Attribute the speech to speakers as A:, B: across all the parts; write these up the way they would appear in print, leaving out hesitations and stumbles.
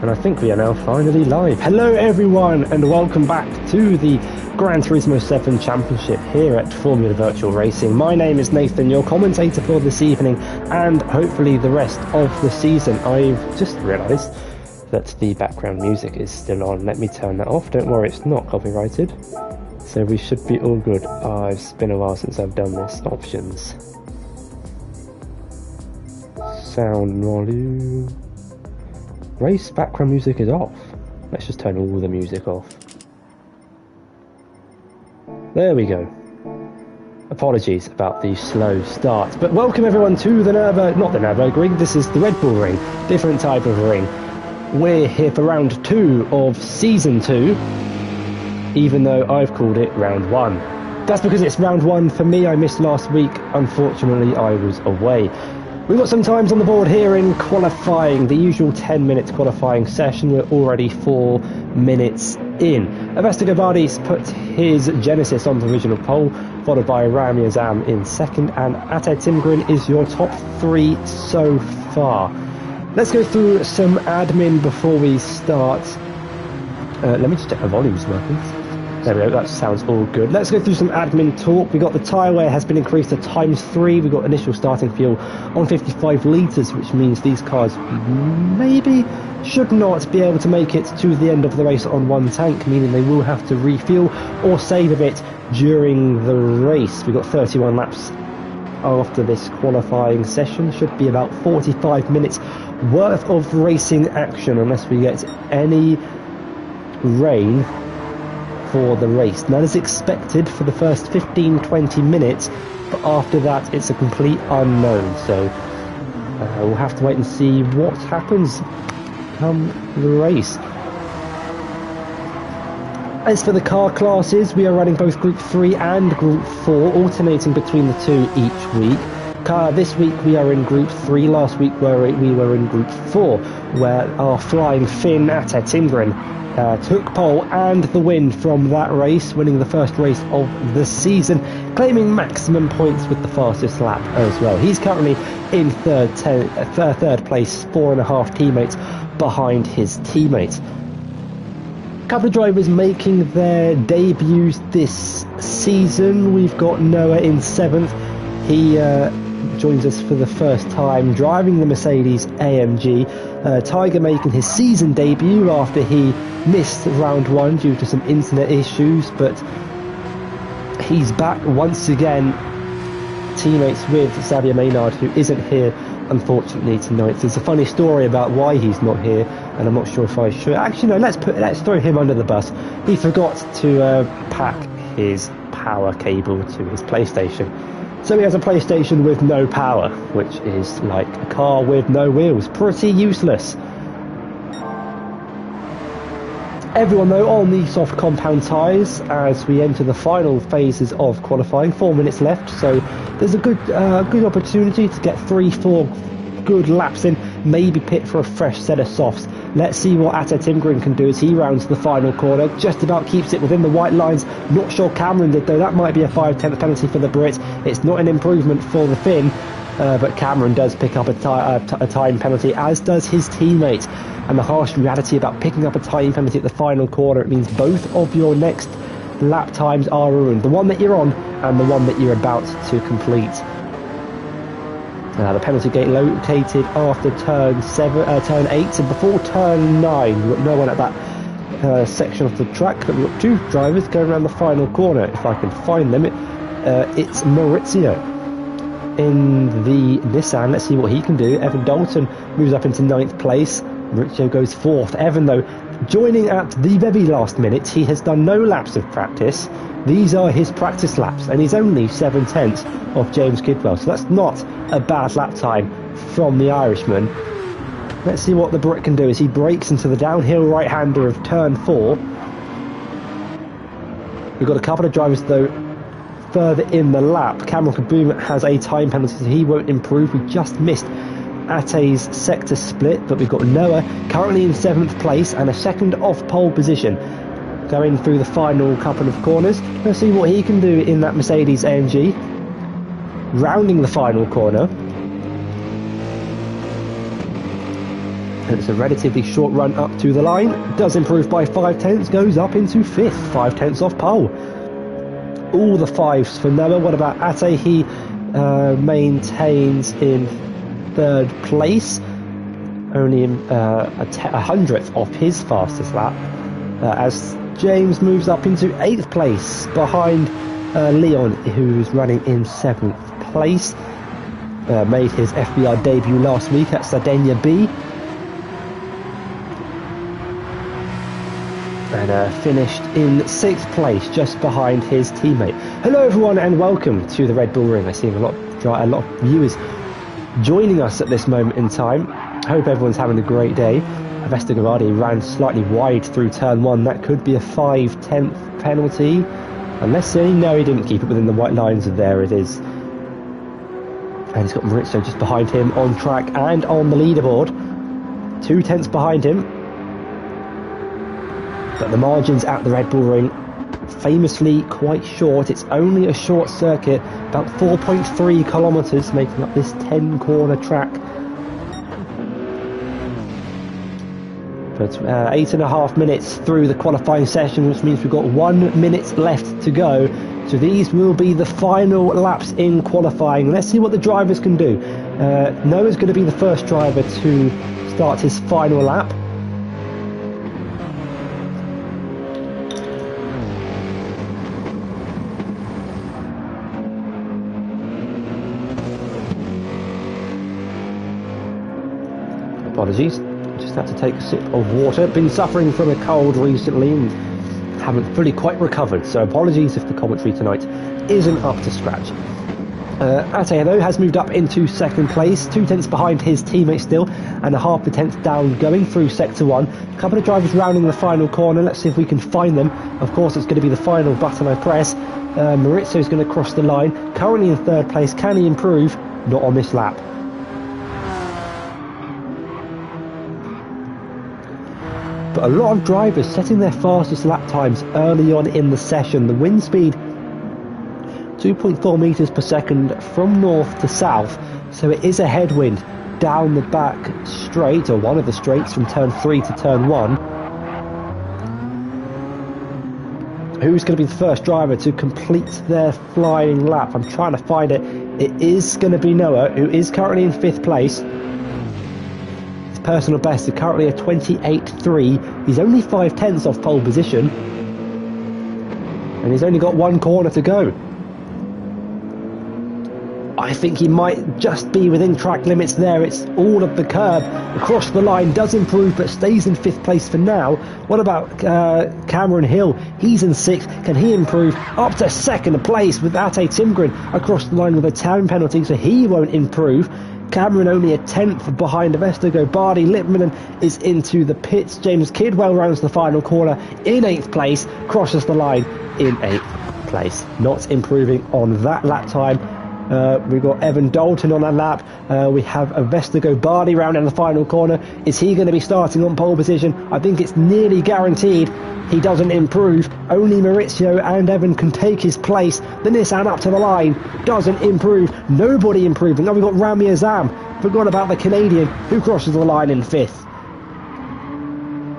A: And I think we are now finally live. Hello everyone and welcome back to the Gran Turismo 7 Championship here at Formula Virtual Racing. My name is Nathan, your commentator for this evening and hopefully the rest of the season. I've just realised that the background music is still on. Let me turn that off. Don't worry, it's not copyrighted. So we should be all good. It's been a while since I've done this. Options. Sound volume. Race background music is off. Let's just turn all the music off. There we go. Apologies about the slow start. But welcome everyone to the not the Nürburgring, this is the Red Bull Ring. Different type of ring. We're here for round 2 of season 2. Even though I've called it round 1. That's because it's round 1 for me. I missed last week. Unfortunately, I was away. We've got some times on the board here in qualifying, the usual 10-minute qualifying session. We're already 4 minutes in. Avesta Gabardis put his Genesis on provisional pole, followed by Rami Azam in second, and Ate Timgren is your top 3 so far. Let's go through some admin before we start. Let me just check the volume's working. There we go, that sounds all good. Let's go through some admin talk. We got the tyre wear has been increased to ×3. We got initial starting fuel on 55 litres, which means these cars maybe should not be able to make it to the end of the race on 1 tank, meaning they will have to refuel or save a bit during the race. We've got 31 laps after this qualifying session. Should be about 45 minutes worth of racing action, unless we get any rain for the race. That is expected for the first 15-20 minutes, but after that it's a complete unknown, so we'll have to wait and see what happens come the race. As for the car classes, we are running both Group 3 and Group 4, alternating between the two each week. This week we are in Group 3, last week we were in Group 4, where our flying Finn Ate Timgren took pole and the win from that race, winning the first race of the season, claiming maximum points with the fastest lap as well. He's currently in third place, 4.5 teammates behind his teammates. A couple of drivers making their debuts this season. We've got Noah in 7th. He joins us for the first time driving the Mercedes AMG. Tiger making his season debut after he missed round 1 due to some internet issues, but he's back once again, teammates with Xavier Maynard, who isn't here unfortunately tonight. There's a funny story about why he's not here, and I'm not sure if I should. Actually no, let's throw him under the bus. He forgot to pack his power cable to his PlayStation. So he has a PlayStation with no power, which is like a car with no wheels. Pretty useless. Everyone though on the soft compound tyres as we enter the final phases of qualifying. 4 minutes left, so there's a good opportunity to get 3-4 good laps in, maybe pit for a fresh set of softs. Let's see what Ate Timgren can do as he rounds the final corner. Just about keeps it within the white lines. Not sure Cameron did though. That might be a 5/10 penalty for the Brit. It's not an improvement for the Finn, but Cameron does pick up a time penalty, as does his teammate. And the harsh reality about picking up a time penalty at the final corner, it means both of your next lap times are ruined. The one that you're on and the one that you're about to complete. The penalty gate located after turn 8, and before turn 9. We've got no one at that section of the track, but we've got 2 drivers going around the final corner. If I can find them, it's Maurizio in the Nissan. Let's see what he can do. Evan Dalton moves up into 9th place. Maurizio goes 4th. Evan, though, joining at the very last minute. He has done no laps of practice. These are his practice laps, and he's only 7/10 of James Kidwell, so that's not a bad lap time from the Irishman. Let's see what the Brit can do as he breaks into the downhill right-hander of turn 4. We've got a couple of drivers, though, further in the lap. Cameron Kaboom has a time penalty, so he won't improve. We just missed Ate's sector split, but we've got Noah currently in 7th place and a second off pole position going through the final couple of corners. Let's see what he can do in that Mercedes AMG, rounding the final corner. It's a relatively short run up to the line. Does improve by 5 tenths, goes up into 5th, 5 tenths off pole. All the 5s for Noah. What about Ate? He maintains in 3rd place, only a hundredth off his fastest lap, as James moves up into 8th place behind Leon, who's running in 7th place. Made his FVR debut last week at Sardinia B. And finished in 6th place, just behind his teammate. Hello everyone and welcome to the Red Bull Ring. I see a lot of viewers joining us at this moment in time. Hope everyone's having a great day. Vestagerardi ran slightly wide through turn 1. That could be a 5/10th penalty. Unless no, he didn't keep it within the white lines. There it is. And he's got Maurizio just behind him on track and on the leaderboard. 2 tenths behind him. But the margins at the Red Bull Ring famously quite short. It's only a short circuit, about 4.3 kilometres, making up this 10-corner track. But 8.5 minutes through the qualifying session, which means we've got 1 minute left to go. So these will be the final laps in qualifying. Let's see what the drivers can do. Noah's going to be the first driver to start his final lap. Apologies, just had to take a sip of water. Been suffering from a cold recently and haven't fully quite recovered, so apologies if the commentary tonight isn't up to scratch. Ate though has moved up into 2nd place, 2 tenths behind his teammate still, and a half a tenth down going through sector 1. A couple of drivers rounding the final corner. Let's see if we can find them. Of course, it's going to be the final button I press. Maurizio is going to cross the line, currently in 3rd place. Can he improve? Not on this lap. But a lot of drivers setting their fastest lap times early on in the session. The wind speed 2.4 meters per second from north to south, so it is a headwind down the back straight, or one of the straights, from turn 3 to turn 1. Who's going to be the first driver to complete their flying lap? I'm trying to find it. It is going to be Noah, who is currently in 5th place. Personal best is currently a 28.3. He's only 5 tenths off pole position, and he's only got 1 corner to go. I think he might just be within track limits there. It's all of the curb across the line. Does improve, but stays in 5th place for now. What about Cameron Hill? He's in 6th. Can he improve up to 2nd place with Ate Timgren across the line with a time penalty, so he won't improve. Cameron only a 10th behind Vestagerardi. Lippmann is into the pits. James Kidwell rounds the final corner in 8th place, crosses the line in 8th place. Not improving on that lap time. We've got Evan Dalton on that lap. We have a Vestagerardi round in the final corner. Is he going to be starting on pole position? I think it's nearly guaranteed. He doesn't improve. Only Maurizio and Evan can take his place. The Nissan up to the line. Doesn't improve. Nobody improving. Now we've got Rami Azam. Forgot about the Canadian, who crosses the line in 5th.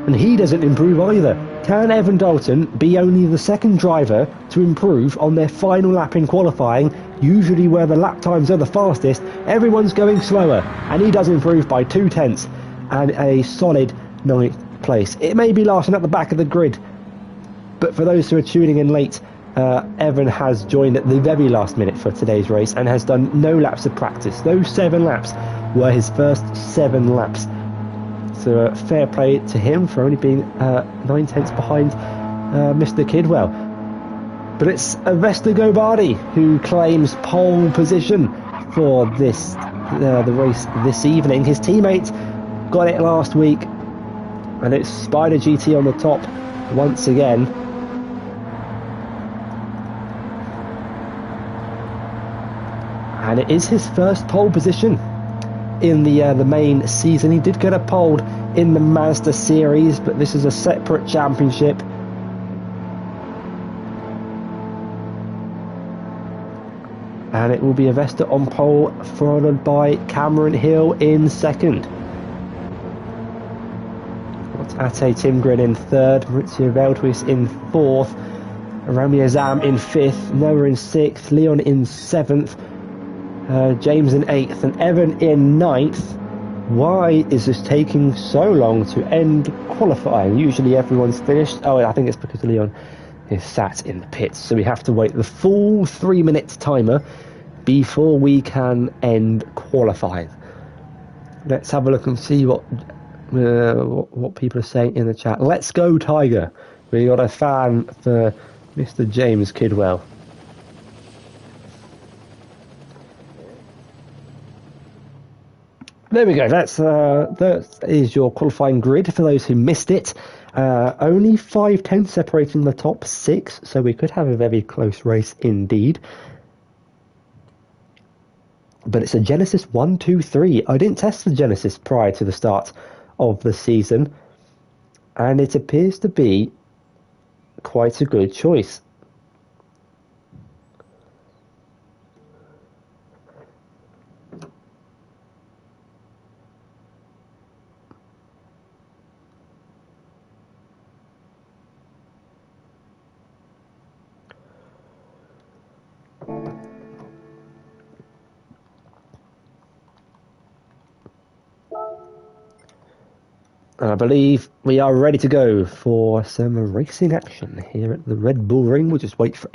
A: And he doesn't improve either. Can Evan Dalton be only the 2nd driver to improve on their final lap in qualifying? Usually where the lap times are the fastest, everyone's going slower. And he does improve by 2 tenths and a solid 9th place. It may be last and at the back of the grid, but for those who are tuning in late, Evan has joined at the very last minute for today's race and has done no laps of practice. Those 7 laps were his first 7 laps. So fair play to him for only being 9 tenths behind Mr. Kidwell. But it's Vestagerardi who claims pole position for this the race this evening. His teammate got it last week, and it's Spider GT on the top once again. And it is his first pole position in the main season. He did get a pole in the Mazda series, but this is a separate championship. And it will be a Vesta on pole, followed by Cameron Hill in 2nd. Ate Timgren in third, Maurizio Veldhuis in fourth, Rami Azam in fifth, Noah in sixth, Leon in seventh, James in eighth, and Evan in ninth. Why is this taking so long to end qualifying? Usually everyone's finished. Oh, I think it's because Leon is sat in the pits, so we have to wait the full 3 minutes timer before we can end qualifying. Let's have a look and see what people are saying in the chat. Let's go, Tiger. We got a fan for Mr. James Kidwell. There we go. That is your qualifying grid for those who missed it. Only 5/10 separating the top 6, so we could have a very close race indeed. But it's a Genesis 1, 2, 3. I didn't test the Genesis prior to the start of the season, and it appears to be quite a good choice. I believe we are ready to go for some racing action here at the Red Bull Ring. We'll just wait for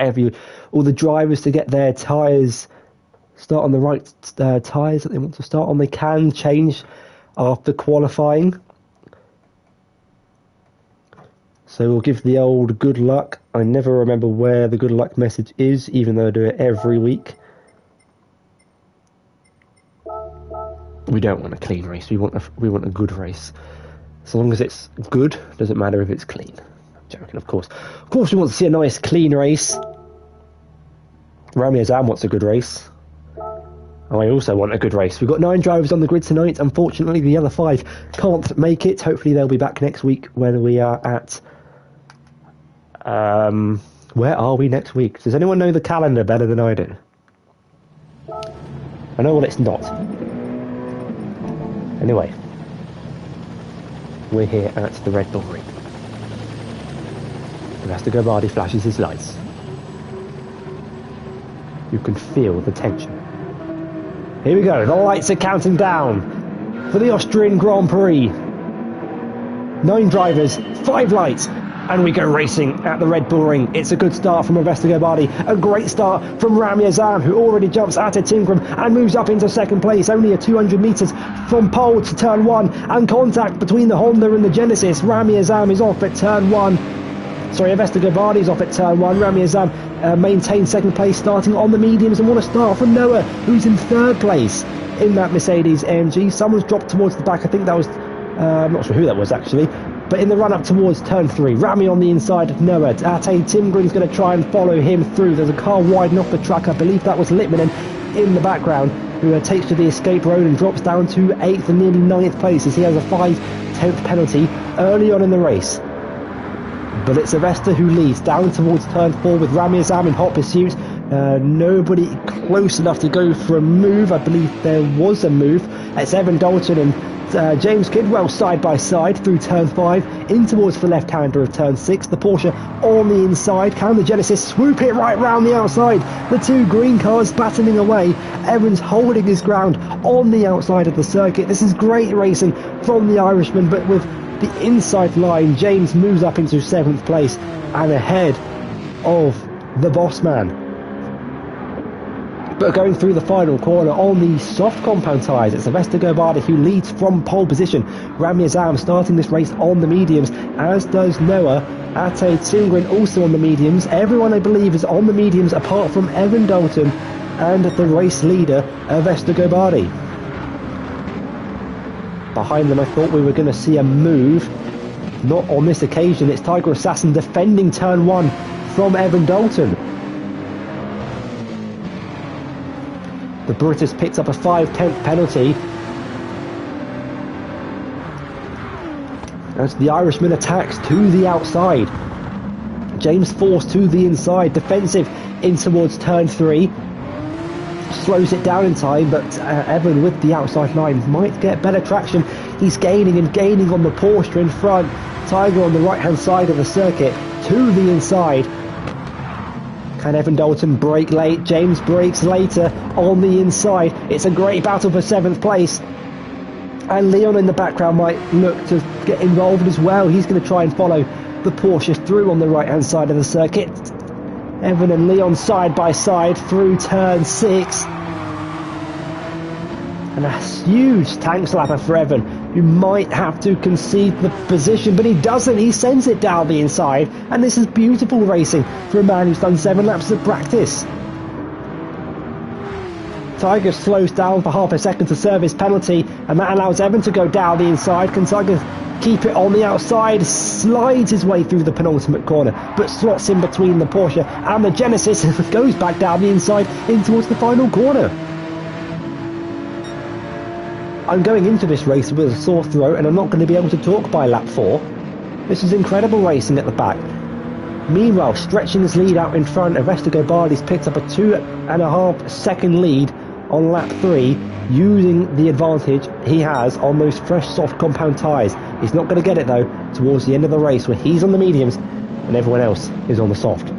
A: all the drivers to get their tyres, start on the right tyres that they want to start on. They can change after qualifying. So we'll give the old good luck. I never remember where the good luck message is, even though I do it every week. We don't want a clean race. We want a good race. As long as it's good, doesn't matter if it's clean. I'm joking, of course. Of course we want to see a nice, clean race. Rami Azam wants a good race. I also want a good race. We've got 9 drivers on the grid tonight. Unfortunately, the other 5 can't make it. Hopefully they'll be back next week when we are at... where are we next week? Does anyone know the calendar better than I do? I know what it's not. Anyway. We're here at the Red Bull Ring. Mr. Gobardi flashes his lights. You can feel the tension. Here we go, the lights are counting down for the Austrian Grand Prix. 9 drivers, 5 lights, and we go racing at the Red Bull Ring. It's a good start from Mr. Gobardi, a great start from Rami Azam, who already jumps at a Tingram and moves up into second place, only a 200 metres from pole to turn 1, and contact between the Honda and the Genesis. Rami Azam is off at turn 1. Sorry, Mr. Gobardi is off at turn 1. Rami Azam maintains second place, starting on the mediums, and what a start from Noah, who's in third place in that Mercedes AMG. Someone's dropped towards the back. I think that was, I'm not sure who that was actually. But in the run-up towards turn 3, Rami on the inside of Noah. Ate Timgren's going to try and follow him through. There's a car widen off the track. I believe that was Littmanen in the background, who takes to the escape road and drops down to 8th and nearly 9th place as he has a 5/10 penalty early on in the race. But it's Avesta who leads down towards turn 4 with Rami Azam in hot pursuit. Nobody close enough to go for a move. I believe there was a move. It's Evan Dalton and James Kidwell side by side through turn 5 in towards the left-hander of turn 6. The Porsche on the inside. Can the Genesis swoop it right round the outside? The 2 green cars battling away. Evans holding his ground on the outside of the circuit. This is great racing from the Irishman, but with the inside line, James moves up into 7th place and ahead of the boss man. But going through the final corner on the soft compound tyres, it's Avesta Gobardi who leads from pole position. Rami Azam starting this race on the mediums, as does Noah. Ate Timgren also on the mediums. Everyone, I believe, is on the mediums apart from Evan Dalton and the race leader, Avesta Gobardi. Behind them, I thought we were going to see a move. Not on this occasion. It's Tiger Assassin defending turn 1 from Evan Dalton. The British picked up a 5/10 penalty as the Irishman attacks to the outside. James forced to the inside, defensive in towards turn 3. Slows it down in time, but Evan with the outside line might get better traction. He's gaining and gaining on the Porsche in front. Tiger on the right-hand side of the circuit to the inside. Can Evan Dalton brake late? James brakes later on the inside. It's a great battle for 7th place. And Leon in the background might look to get involved as well. He's going to try and follow the Porsche through on the right-hand side of the circuit. Evan and Leon side by side through turn 6. And a huge tank slapper for Evan, who might have to concede the position, but he doesn't. He sends it down the inside, and this is beautiful racing for a man who's done 7 laps of practice. Tiger slows down for half a second to serve his penalty, and that allows Evan to go down the inside. Can Tiger keep it on the outside? Slides his way through the penultimate corner, but slots in between the Porsche and the Genesis and goes back down the inside in towards the final corner. I'm going into this race with a sore throat, and I'm not going to be able to talk by lap 4. This is incredible racing at the back. Meanwhile, stretching his lead out in front, Estegobardi's picked up a 2.5 second lead on lap 3, using the advantage he has on those fresh soft compound tyres. He's not going to get it though towards the end of the race, where he's on the mediums and everyone else is on the soft.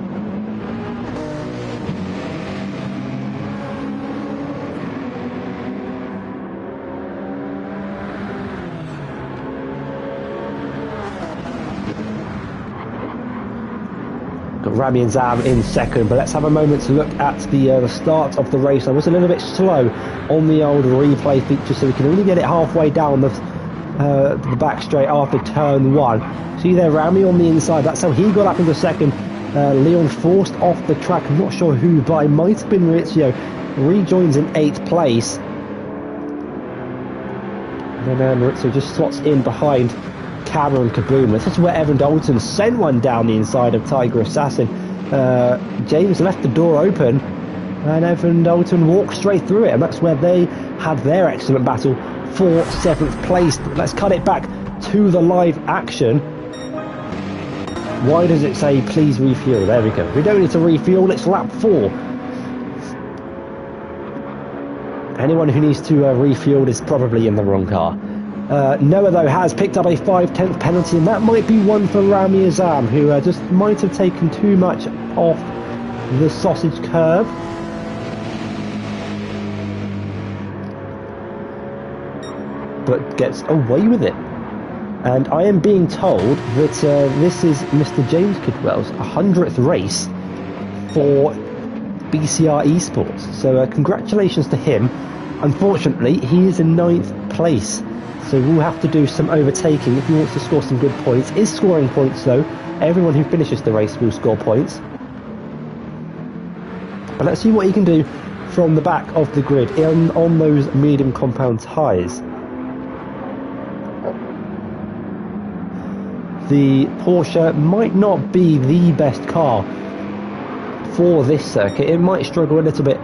A: Got Rami and Zam in second, but let's have a moment to look at the start of the race. I was a little bit slow on the old replay feature, so we can only get it halfway down the back straight after turn 1. See there, Rami on the inside, that's how he got up into second. Leon forced off the track, I'm not sure who, but it might have been Maurizio. Rejoins in 8th place. And then Maurizio just slots in behind Cameron Kaboom. This is where Evan Dalton sent one down the inside of Tiger Assassin. James left the door open, and Evan Dalton walked straight through it, and that's where they had their excellent battle for 7th place. Let's cut it back to the live action. Why does it say please refuel? There we go. We don't need to refuel, it's lap 4. Anyone who needs to refuel is probably in the wrong car. Noah, though, has picked up a 5/10 penalty, and that might be one for Rami Azam, who just might have taken too much off the sausage curve. But gets away with it. And I am being told that this is Mr. James Kidwell's 100th race for BCR Esports. So congratulations to him. Unfortunately, he is in 9th place. So we'll have to do some overtaking if he wants to score some good points. Is scoring points though. Everyone who finishes the race will score points. But let's see what he can do from the back of the grid on those medium compound tyres. The Porsche might not be the best car for this circuit. It might struggle a little bit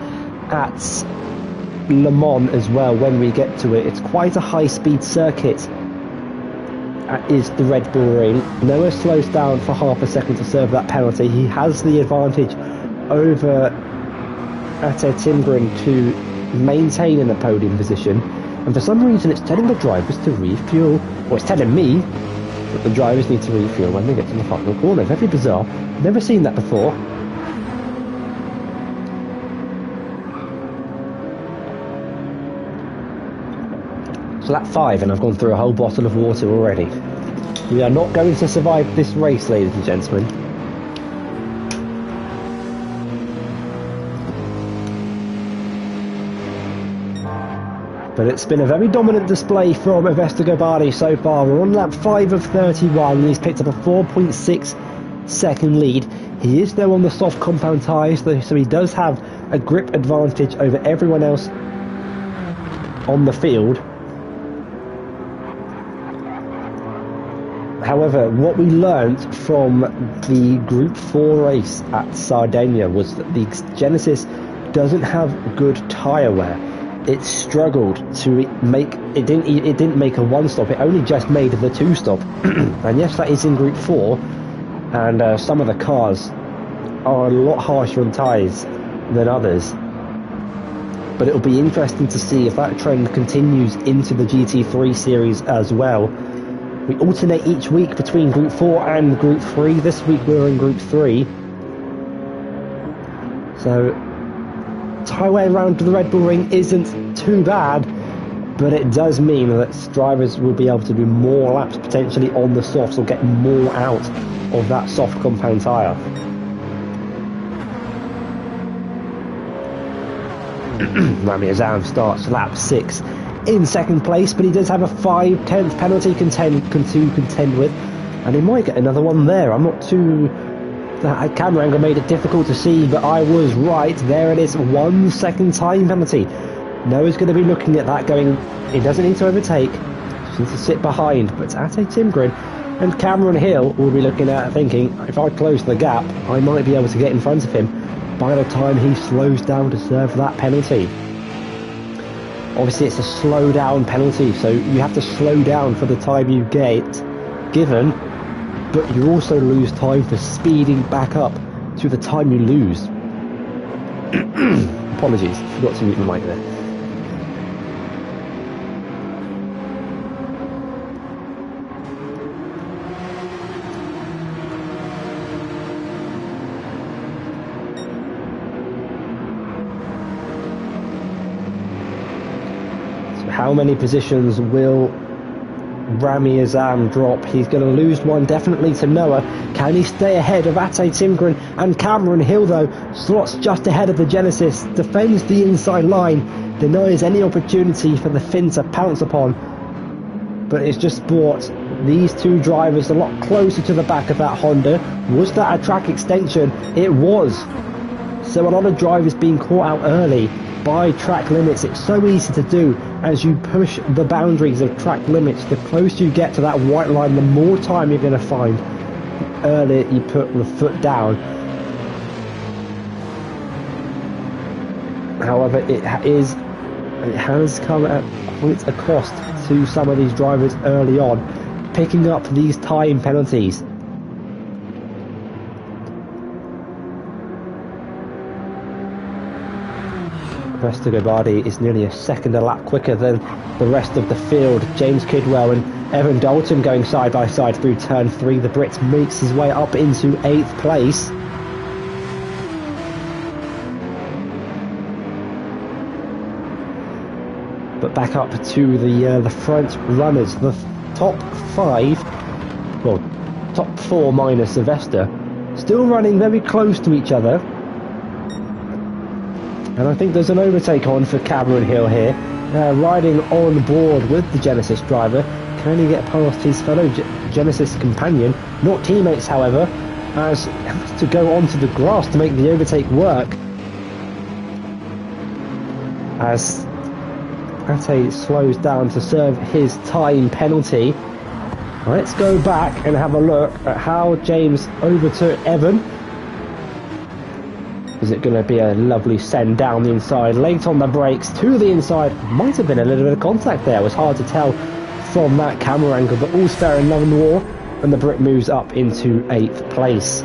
A: at Le Mans as well when we get to it. It's quite a high-speed circuit, is the Red Bull Ring. Noah slows down for half a second to serve that penalty. He has the advantage over Ate Timbrin to maintain in a podium position, and for some reason it's telling the drivers to refuel, or it's telling me that the drivers need to refuel when they get to the final corner. Very bizarre. Never seen that before. So lap 5, and I've gone through a whole bottle of water already. We are not going to survive this race, ladies and gentlemen. But it's been a very dominant display from Estegobardi so far. We're on lap 5 of 31, and he's picked up a 4.6 second lead. He is though on the soft compound tyres, so he does have a grip advantage over everyone else on the field. However, what we learnt from the Group 4 race at Sardinia was that the Genesis doesn't have good tyre wear. It struggled to make it didn't make a 1-stop. It only just made the 2-stop. And yes, that is in Group 4, and some of the cars are a lot harsher on tyres than others. But it'll be interesting to see if that trend continues into the GT3 series as well. We alternate each week between Group 4 and Group 3. This week we're in Group 3. So, highway around the Red Bull Ring isn't too bad, but it does mean that drivers will be able to do more laps potentially on the softs or get more out of that soft compound tyre. Rami Azam starts lap 6 in second place, but he does have a 5/10 penalty to contend with, and he might get another one there. I'm not too... That camera angle made it difficult to see, but I was right. There it is, 1 second time penalty. Noah's going to be looking at that going, he doesn't need to overtake, just needs to sit behind. But Ate Timgren and Cameron Hill will be looking at it thinking, if I close the gap, I might be able to get in front of him by the time he slows down to serve that penalty. Obviously it's a slow down penalty, so you have to slow down for the time you get given, but you also lose time for speeding back up to the time you lose. Apologies, forgot to mute the mic there. How many positions will Rami Azam drop? He's going to lose one definitely to Noah. Can he stay ahead of Ate Timgren and Cameron Hill though? Slots just ahead of the Genesis, defends the inside line, denies any opportunity for the Finn to pounce upon. But it's just brought these two drivers a lot closer to the back of that Honda. Was that a track extension? It was. So a lot of drivers being caught out early by track limits. It's so easy to do as you push the boundaries of track limits. The closer you get to that white line, the more time you're going to find. The earlier you put the foot down. However, it has come at quite a cost to some of these drivers early on, picking up these time penalties. Resto Gobardi is nearly a second a lap quicker than the rest of the field. James Kidwell and Evan Dalton going side by side through turn 3. The Brit makes his way up into 8th place. But back up to the front runners, the top 5, well, top 4 minus Sylvester, still running very close to each other. And I think there's an overtake on for Cameron Hill here, riding on board with the Genesis driver. Can he get past his fellow Genesis companion? Not teammates, however, as he has to go onto the grass to make the overtake work. As Ate slows down to serve his time penalty. Let's go back and have a look at how James overtook Evan. Is it going to be a lovely send down the inside, late on the brakes to the inside? Might have been a little bit of contact there, it was hard to tell from that camera angle, but all's fair in love and war, and the Brit moves up into 8th place.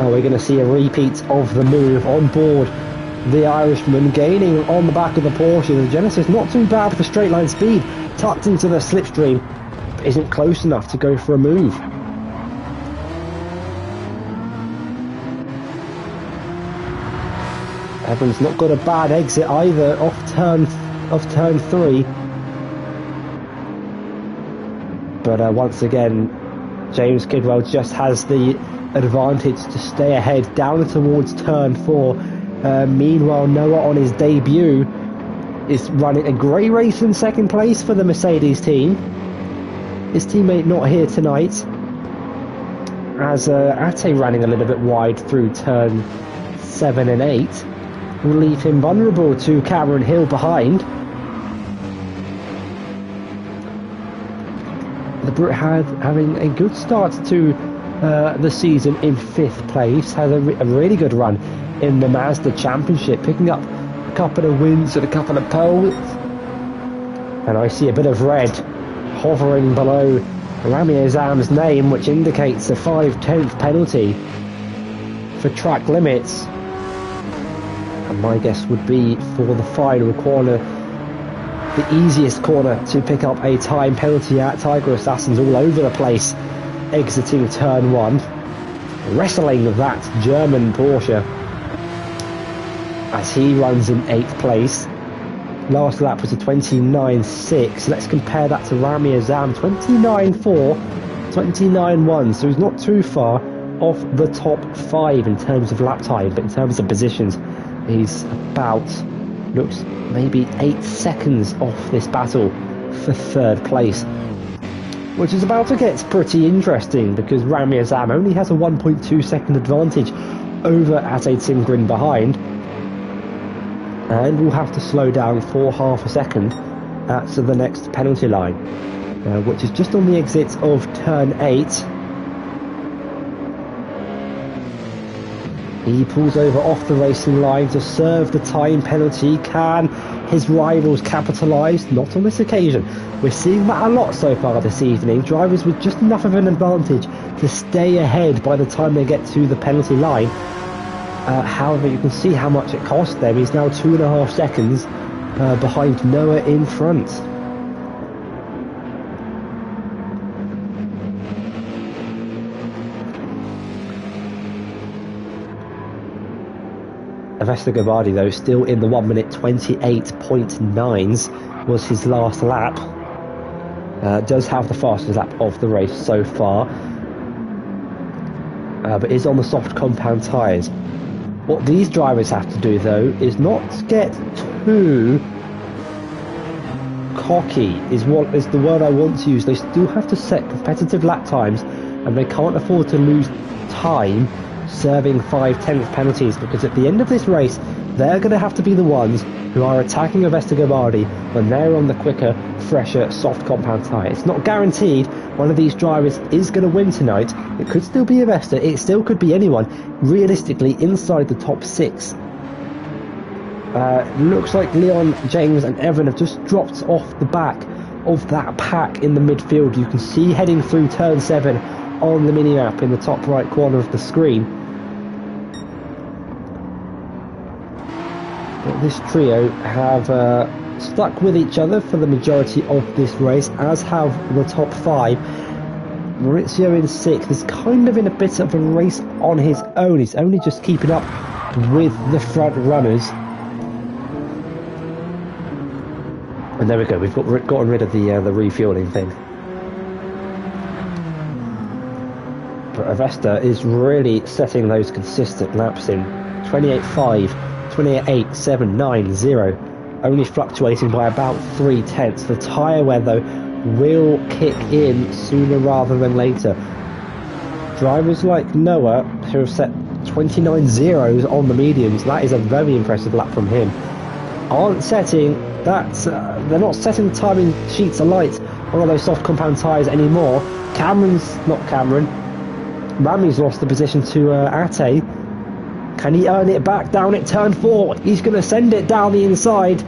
A: Oh, we're going to see a repeat of the move on board. The Irishman gaining on the back of the Porsche. The Genesis not too bad for straight line speed, tucked into the slipstream, but isn't close enough to go for a move. Evans not got a bad exit either off turn 3. But once again, James Kidwell just has the advantage to stay ahead down towards turn 4. Meanwhile, Noah on his debut is running a great race in second place for the Mercedes team. His teammate not here tonight, as Ate running a little bit wide through turn 7 and 8 will leave him vulnerable to Cameron Hill behind. The Brit having a good start to the season in 5th place, has a really good run in the Mazda Championship, picking up a couple of wins and a couple of poles. And I see a bit of red hovering below Rami Azam's name, which indicates a 5/10 penalty for track limits. And my guess would be for the final corner, the easiest corner to pick up a time penalty at. Tiger Assassins all over the place, exiting turn 1, wrestling that German Porsche as he runs in 8th place. Last lap was a 29.6. Let's compare that to Rami Azam, 29.4, 29.1. So he's not too far off the top 5 in terms of lap time, but in terms of positions, he's about, looks maybe 8 seconds off this battle for 3rd place, which is about to get pretty interesting because Rami Azam only has a 1.2 second advantage over Ate Timgren behind, and will have to slow down for half a second at the next penalty line, which is just on the exit of turn 8. He pulls over off the racing line to serve the time penalty. Can his rivals capitalise? Not on this occasion. We're seeing that a lot so far this evening. Drivers with just enough of an advantage to stay ahead by the time they get to the penalty line. However, you can see how much it cost them. He's now 2.5 seconds behind Noah in front. Avesta Gabardi, though, still in the 1 minute 28.9s was his last lap. Does have the fastest lap of the race so far, but is on the soft compound tyres. What these drivers have to do, though, is not get too cocky, is the word I want to use. They still have to set competitive lap times, and they can't afford to lose time serving 5/10 penalties, because at the end of this race, they're going to have to be the ones who are attacking Avesta Gabardi when they're on the quicker, fresher, soft compound tyre. It's not guaranteed one of these drivers is going to win tonight. It could still be Avesta, it still could be anyone, realistically, inside the top 6. Looks like Leon, James and Evan have just dropped off the back of that pack in the midfield. You can see heading through turn 7 on the mini-map in the top right corner of the screen. But this trio have stuck with each other for the majority of this race, as have the top 5. Maurizio in 6th is kind of in a bit of a race on his own. He's only just keeping up with the front runners. And there we go, we've gotten rid of the refueling thing. But Avesta is really setting those consistent laps in. 28.5, 28.8, only fluctuating by about 0.3. The tyre wear, though, will kick in sooner rather than later. Drivers like Noah, who have set 29.0s on the mediums, that is a very impressive lap from him, aren't setting that, they're not setting timing sheets alight on all those soft compound tyres anymore. Rami's lost the position to Ate. Can he earn it back down at turn 4? He's going to send it down the inside.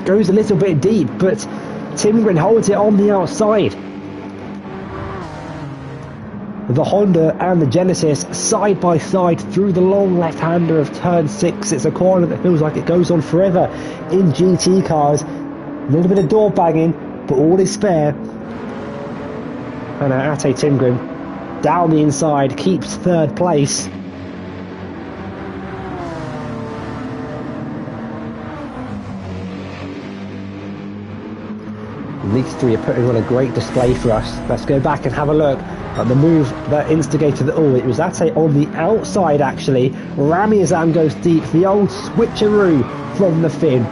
A: Goes a little bit deep, but Timgren holds it on the outside. The Honda and the Genesis side by side through the long left-hander of turn 6. It's a corner that feels like it goes on forever in GT cars. A little bit of door banging, but all is fair. And Ate Timgren down the inside keeps 3rd place. These three are putting on a great display for us. Let's go back and have a look at the move that instigated it all. It was Ate on the outside, actually. Rami Azam goes deep, the old switcheroo from the fin.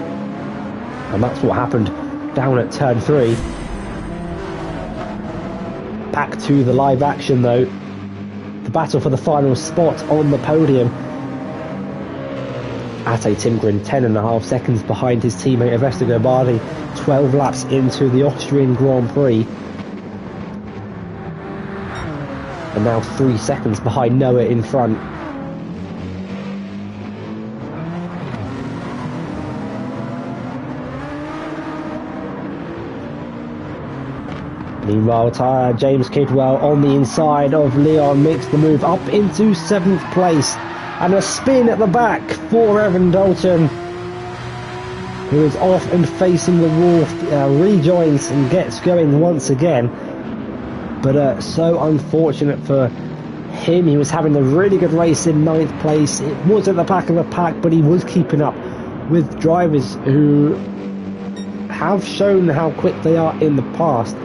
A: And that's what happened down at turn 3. Back to the live action, though. The battle for the final spot on the podium. Ate Timgren 10.5 seconds behind his teammate Avesta Gabardi, 12 laps into the Austrian Grand Prix. And now 3 seconds behind Noah in front. Meanwhile, James Kidwell on the inside of Leon makes the move up into 7th place. And a spin at the back for Evan Dalton, who is off and facing the wall, rejoins and gets going once again. But so unfortunate for him. He was having a really good race in 9th place. It was at the back of the pack, but he was keeping up with drivers who have shown how quick they are in the past.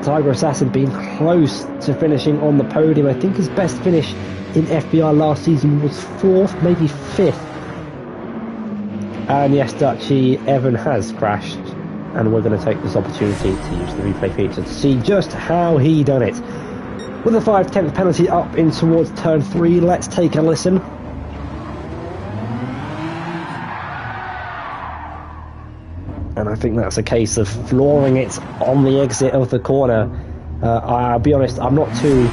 A: Tiger Assassin being close to finishing on the podium. I think his best finish in FVR last season was 4th, maybe 5th. And yes, Dutchy, Evan has crashed, and we're going to take this opportunity to use the replay feature to see just how he done it. With a 5/10 penalty up in towards turn 3, let's take a listen. And I think that's a case of flooring it on the exit of the corner. I'll be honest, I'm not too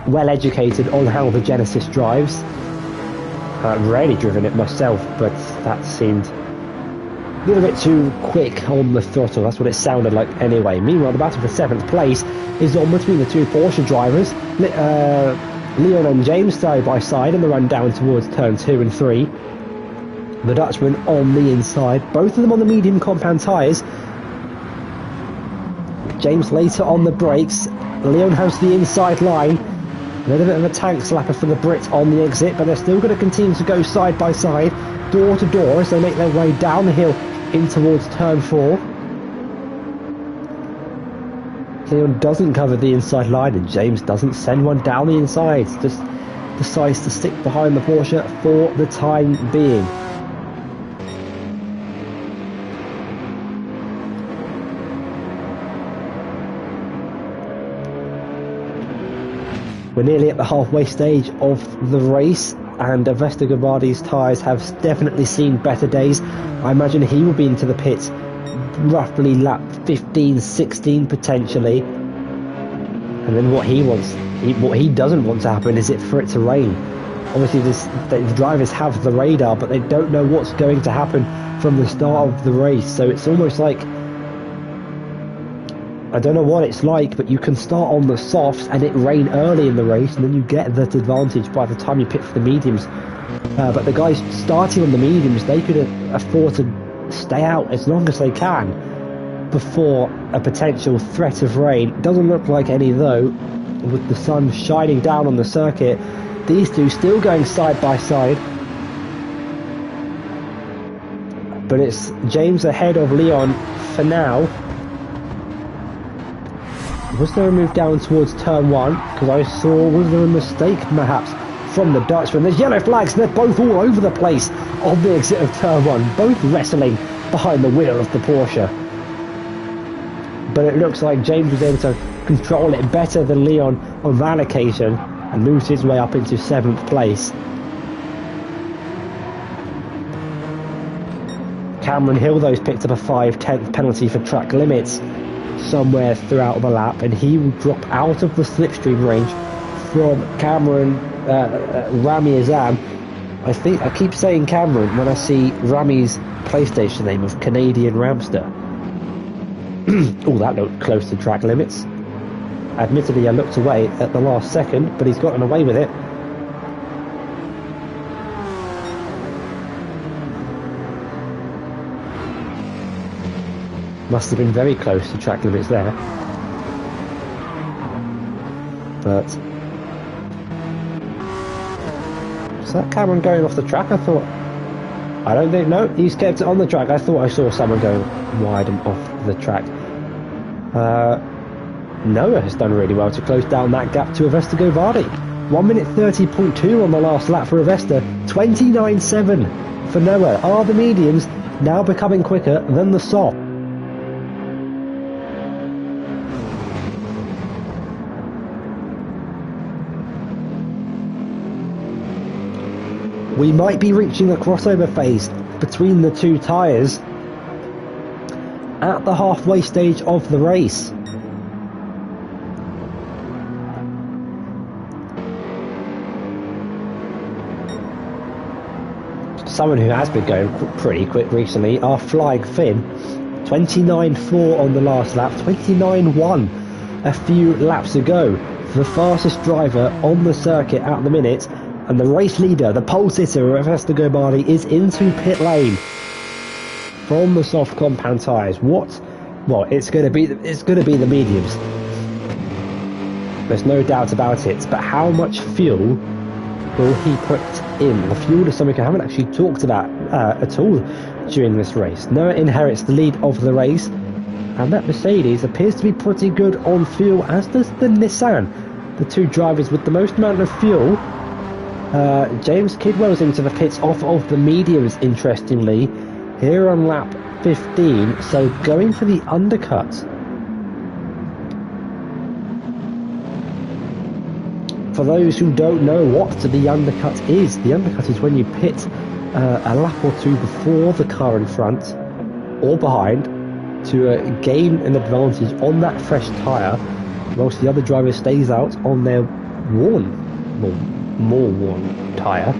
A: well educated on how the Genesis drives. I've rarely driven it myself, but that seemed a little bit too quick on the throttle. That's what it sounded like anyway. Meanwhile, the battle for 7th place is on between the two Porsche drivers. Leon and James side by side in the run down towards turn 2 and 3. The Dutchman on the inside, both of them on the medium compound tyres. James later on the brakes. Leon has the inside line. A little bit of a tank slapper for the Brit on the exit, but they're still going to continue to go side by side, door to door, as they make their way down the hill in towards turn 4. Leon doesn't cover the inside line, and James doesn't send one down the inside. Just decides to stick behind the Porsche for the time being. We're nearly at the halfway stage of the race, and Vestagerbardi's tyres have definitely seen better days. I imagine he will be into the pits roughly lap 15, 16 potentially. And then what he wants, what he doesn't want to happen is for it to rain. Obviously the drivers have the radar, but they don't know what's going to happen from the start of the race. So it's almost like, I don't know what it's like, but you can start on the softs and it rain early in the race, and then you get that advantage by the time you pit for the mediums. But the guys starting on the mediums, they could afford to stay out as long as they can before a potential threat of rain. Doesn't look like any though, with the sun shining down on the circuit. These two still going side by side, but it's James ahead of Leon for now. Was there a move down towards turn 1? Because I saw, was there a mistake perhaps from the Dutchman? There's yellow flags, and they're both all over the place on the exit of turn 1, both wrestling behind the wheel of the Porsche. But it looks like James was able to control it better than Leon on that occasion, and moved his way up into 7th place. Cameron Hill, though, picked up a 5/10 penalty for track limits somewhere throughout the lap, and he will drop out of the slipstream range from Cameron Rami Azam. I keep saying Cameron when I see Rami's PlayStation name of Canadian Ramster. Oh, that looked close to track limits. Admittedly, I looked away at the last second, but he's gotten away with it. Must have been very close to track limits there. But is that Cameron going off the track? I don't think, no, he's kept it on the track. I thought I saw someone going wide and off the track. Noah has done really well to close down that gap to Avesta Vardy. 1 minute 30.2 on the last lap for Avesta, 29.7 for Noah. Are the mediums now becoming quicker than the soft? We might be reaching the crossover phase between the two tyres at the halfway stage of the race. Someone who has been going pretty quick recently, our Flying Finn, 29.4 on the last lap, 29.1 a few laps ago. The fastest driver on the circuit at the minute, and the race leader, the pole sitter, Ernesto Gombardi, is into pit lane from the soft compound tyres. What? Well, it's going to be the mediums. There's no doubt about it. But how much fuel will he put in? The fuel is something I haven't actually talked about at all during this race. Noah inherits the lead of the race, and that Mercedes appears to be pretty good on fuel, as does the Nissan. The two drivers with the most amount of fuel. James Kidwell's into the pits off of the mediums, interestingly, here on lap 15, so going for the undercut. For those who don't know what the undercut is when you pit a lap or two before the car in front or behind to gain an advantage on that fresh tyre, whilst the other driver stays out on their more worn tyre,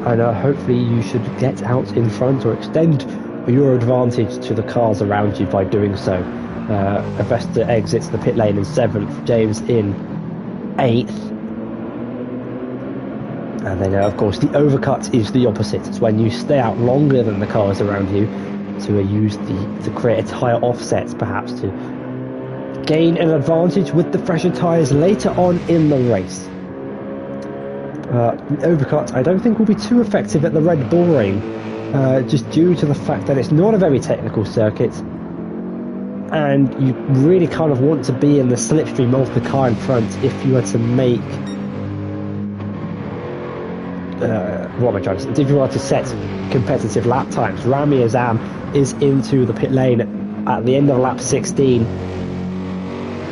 A: and hopefully you should get out in front or extend your advantage to the cars around you by doing so. Avesta exits the pit lane in 7th, James in 8th. And then, of course, the overcut is the opposite. It's when you stay out longer than the cars around you to use to create a tyre offset, perhaps to gain an advantage with the fresher tyres later on in the race. The overcut, I don't think, will be too effective at the Red Bull Ring, just due to the fact that it's not a very technical circuit, and you really kind of want to be in the slipstream of the car in front if you were to make if you want to set competitive lap times. Rami Azam is into the pit lane at the end of lap 16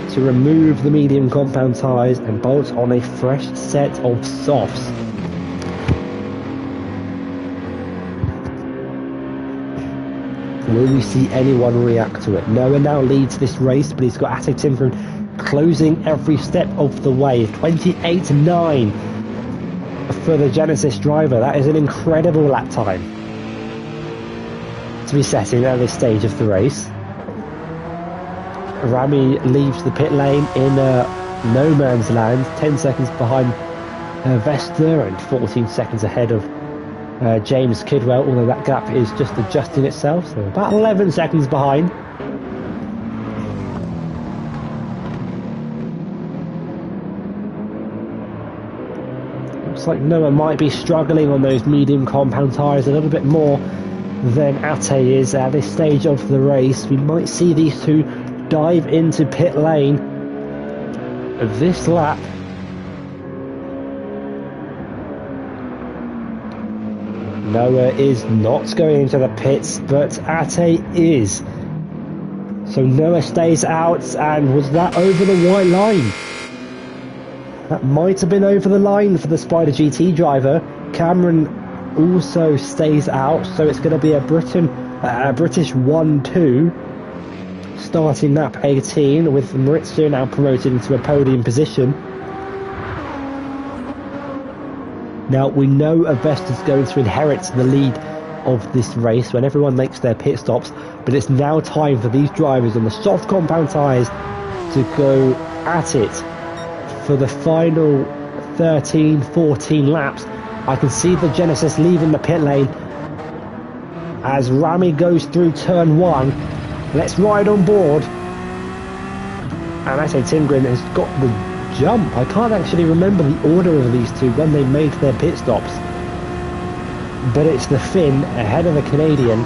A: to remove the medium compound tyres and bolt on a fresh set of softs. Will we see anyone react to it? Noah now leads this race, but he's got Ate Timken closing every step of the way. 28.9 for the Genesis driver. That is an incredible lap time to be setting at this stage of the race. Rami leaves the pit lane in no man's land, 10 seconds behind Vesta and 14 seconds ahead of James Kidwell, although that gap is just adjusting itself, so about 11 seconds behind. Looks like Noah might be struggling on those medium compound tyres a little bit more than Ate is at this stage of the race. We might see these two dive into pit lane this lap. Noah is not going into the pits, but Ate is. So Noah stays out, and was that over the white line? That might have been over the line for the Spider GT driver. Cameron also stays out, so it's going to be a British 1-2 starting lap 18, with Maurizio now promoted into a podium position. Now, we know Avesta's going to inherit the lead of this race when everyone makes their pit stops, but it's now time for these drivers on the soft compound tyres to go at it for the final 13-14 laps. I can see the Genesis leaving the pit lane as Rami goes through turn 1. Let's ride on board. And I say Timgren has got the jump. I can't actually remember the order of these two when they made their pit stops, but it's the Finn ahead of the Canadian.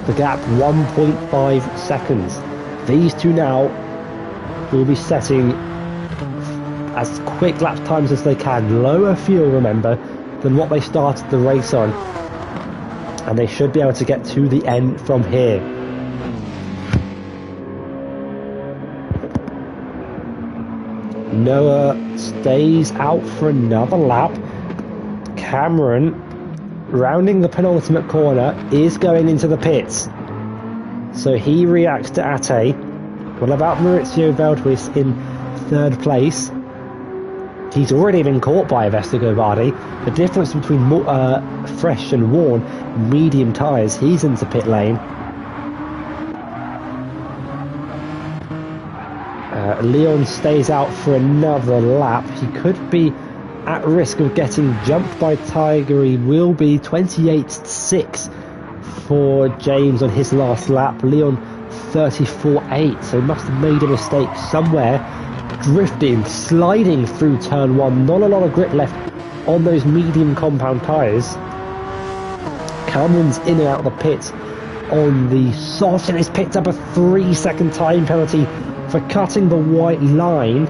A: The gap 1.5 seconds. These two now will be setting as quick lap times as they can. Lower fuel, remember, than what they started the race on, and they should be able to get to the end from here. Noah stays out for another lap. Cameron, rounding the penultimate corner, is going into the pits, so he reacts to Ate. What about Maurizio Veldhuis in third place? He's already been caught by Vestigovardi. The difference between fresh and worn, medium tyres, he's into pit lane. Leon stays out for another lap. He could be at risk of getting jumped by Tiger. He will be 28.6 for James on his last lap. Leon 34.8, so he must have made a mistake somewhere. Drifting, sliding through turn 1, not a lot of grip left on those medium compound tyres. Cameron's in and out of the pits on the soft, and he's picked up a 3-second time penalty for cutting the white line.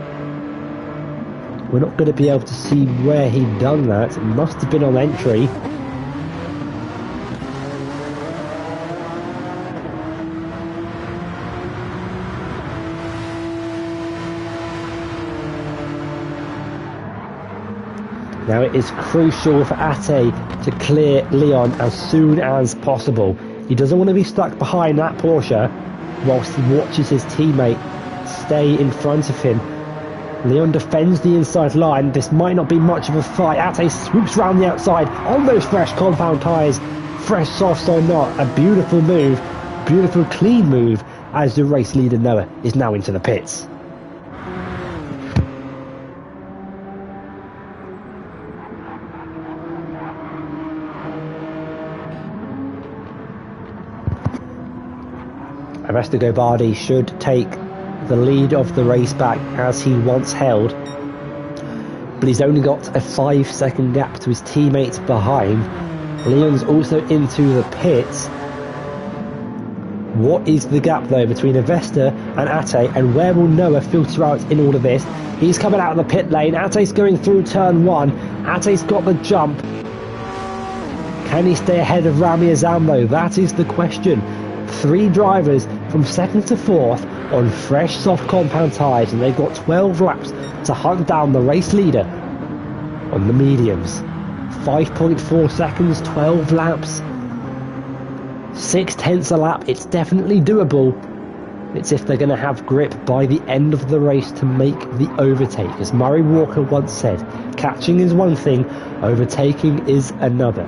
A: We're not going to be able to see where he'd done that. It must have been on entry. Now it is crucial for Ate to clear Leon as soon as possible. He doesn't want to be stuck behind that Porsche whilst he watches his teammate stay in front of him. Leon defends the inside line. This might not be much of a fight. Ate swoops round the outside on those fresh compound tyres. Fresh softs or not, a beautiful move, beautiful clean move as the race leader Noah is now into the pits. Vestigovardi should take the lead of the race back as he once held, but he's only got a 5-second gap to his teammates behind. Leon's also into the pits. What is the gap though between Avesta and Ate, and where will Noah filter out in all of this? He's coming out of the pit lane. Ate's going through turn 1. Ate's got the jump. Can he stay ahead of Rami Azam though? That is the question. 3 drivers from 2nd to 4th on fresh soft compound tyres, and they've got 12 laps to hunt down the race leader on the mediums. 5.4 seconds, 12 laps, 0.6 a lap. It's definitely doable. It's if they're going to have grip by the end of the race to make the overtake. As Murray Walker once said, catching is one thing, overtaking is another.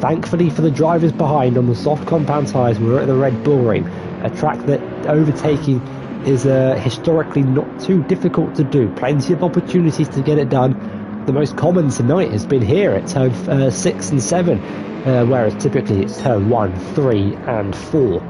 A: Thankfully for the drivers behind on the soft compound tyres, we're at the Red Bull Ring, a track that overtaking is historically not too difficult to do. Plenty of opportunities to get it done. The most common tonight has been here at turn 6 and 7, whereas typically it's turn 1, 3 and 4.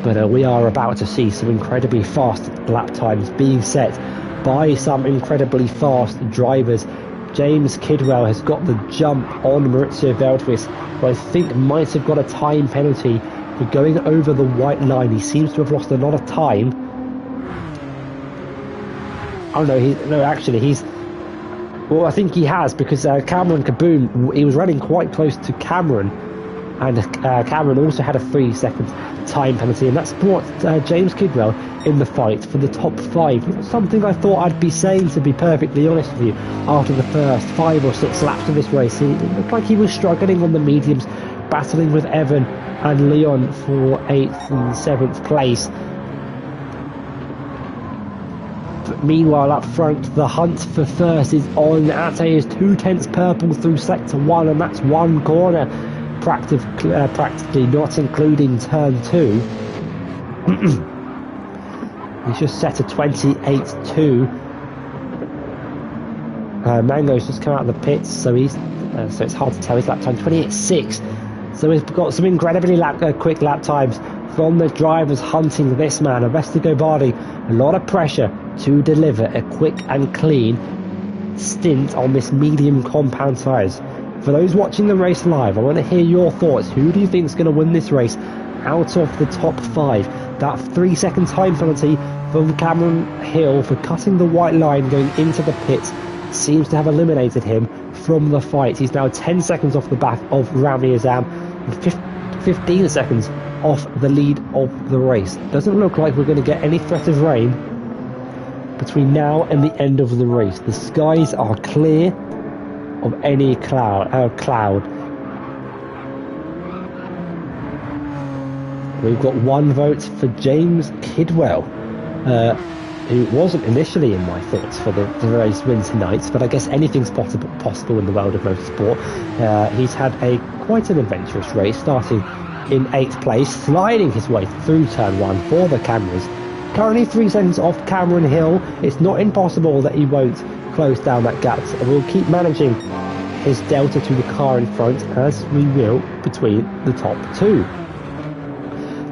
A: But we are about to see some incredibly fast lap times being set by some incredibly fast drivers. James Kidwell has got the jump on Maurizio Veldhuis, who I think might have got a time penalty for going over the white line. He seems to have lost a lot of time. Oh no, well, I think he has, because Cameron Kaboom, he was running quite close to Cameron, and Cameron also had a 3-second time penalty, and that's brought James Kidwell in the fight for the top 5. Not something I thought I'd be saying, to be perfectly honest with you, after the first 5 or 6 laps of this race. It looked like he was struggling on the mediums, battling with Evan and Leon for 8th and 7th place. But meanwhile, up front, the hunt for first is on. Ate is 2/10 purple through sector 1, and that's one corner, practically not including turn 2. He's just set a 28.2. Mango's just come out of the pits, so he's so it's hard to tell his lap time. 28.6. So we've got some incredibly quick lap times from the drivers hunting this man. Vestigovardi, a lot of pressure to deliver a quick and clean stint on this medium compound tyres. For those watching the race live, I want to hear your thoughts. Who do you think is going to win this race out of the top 5? That 3-second time penalty from Cameron Hill for cutting the white line going into the pits seems to have eliminated him from the fight. He's now 10 seconds off the back of Rami Azam and 15 seconds off the lead of the race. Doesn't look like we're going to get any threat of rain between now and the end of the race. The skies are clear of any cloud. We've got one vote for James Kidwell. who wasn't initially in my thoughts for the race win tonight, but I guess anything's possible in the world of motorsport. He's had quite an adventurous race, starting in 8th place, sliding his way through turn 1 for the cameras. Currently 3 seconds off Cameron Hill. It's not impossible that he won't close down that gap. We'll keep managing his delta to the car in front, as we will between the top 2.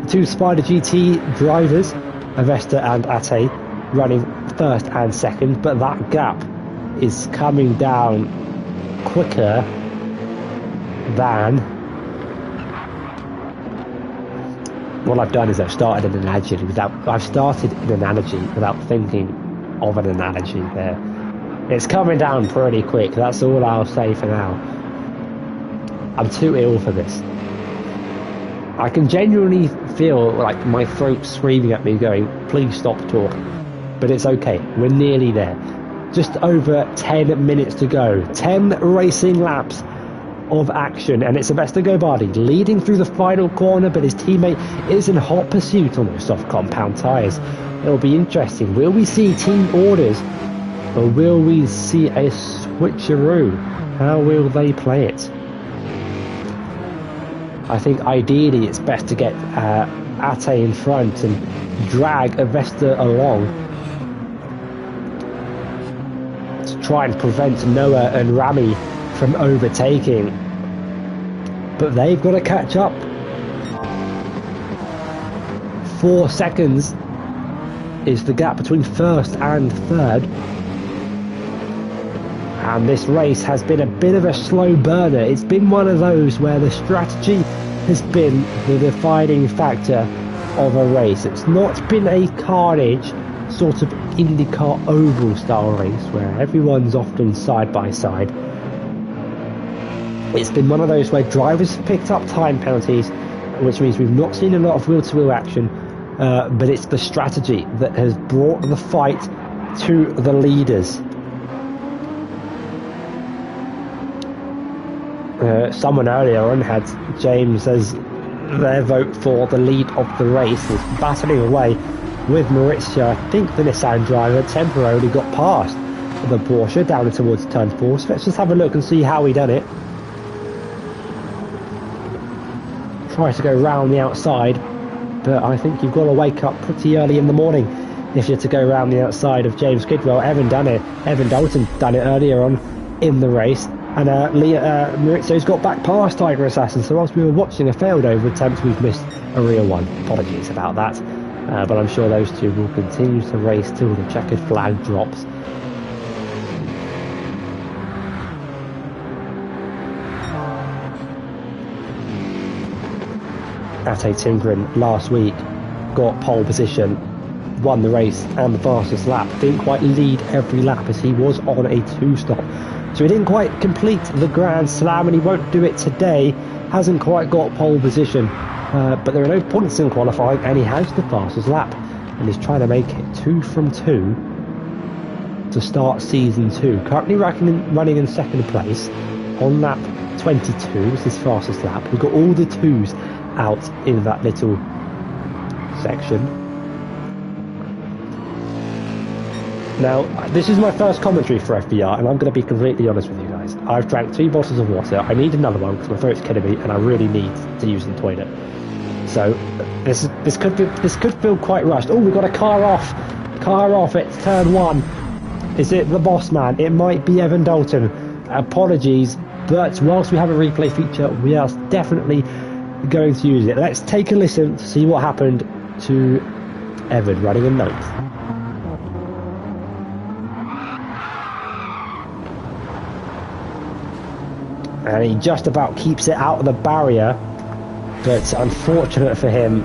A: The 2 Spider GT drivers, Avesta and Ate, running 1st and 2nd, but that gap is coming down quicker than... What I've done is I've started an analogy without thinking of an analogy there. It's coming down pretty quick, that's all I'll say for now. I'm too ill for this. I can genuinely feel like my throat screaming at me going, please stop talking. But it's okay, we're nearly there. Just over 10 minutes to go. 10 racing laps of action, and it's Avesta Gobardi leading through the final corner, but his teammate is in hot pursuit on those soft compound tyres. It'll be interesting. Will we see team orders, or will we see a switcheroo? How will they play it? I think ideally it's best to get Ate in front and drag Avesta along to try and prevent Noah and Rami from overtaking, but they've got to catch up. 4 seconds is the gap between 1st and 3rd, and this race has been a bit of a slow burner. It's been one of those where the strategy has been the defining factor of a race. It's not been a carnage sort of IndyCar oval style race where everyone's often side by side. It's been one of those where drivers have picked up time penalties, which means we've not seen a lot of wheel-to-wheel action, but it's the strategy that has brought the fight to the leaders. Someone earlier on had James as their vote for the lead of the race, was battling away with Maurizio. I think the Nissan driver temporarily got past the Porsche down towards turn 4, so let's just have a look and see how he done it. Tries to go round the outside, but I think you've got to wake up pretty early in the morning if you're to go round the outside of James Kidwell. Evan Dalton done it earlier on in the race, and Maurizio's got back past Tiger Assassin, so whilst we were watching a failed over attempt, we've missed a real one. Apologies about that, but I'm sure those two will continue to race till the checkered flag drops. Ate Timgren last week got pole position, won the race and the fastest lap. Didn't quite lead every lap as he was on a 2-stop, so he didn't quite complete the Grand Slam, and he won't do it today. Hasn't quite got pole position, but there are no points in qualifying, and he has the fastest lap, and he's trying to make it 2 from 2 to start season 2. Currently running in 2nd place on lap 22 was his fastest lap. We've got all the 2s out in that little section. Now, this is my first commentary for FVR, and I'm going to be completely honest with you guys. I've drank 2 bottles of water. I need another one because my throat's killing me, and I really need to use the toilet. So this could feel quite rushed. Oh, we've got a car off. It's turn 1. Is it the boss man? It might be Evan Dalton. Apologies, but whilst we have a replay feature, we are definitely going to use it. Let's take a listen to see what happened to Evan running in 9th. And he just about keeps it out of the barrier, but unfortunate for him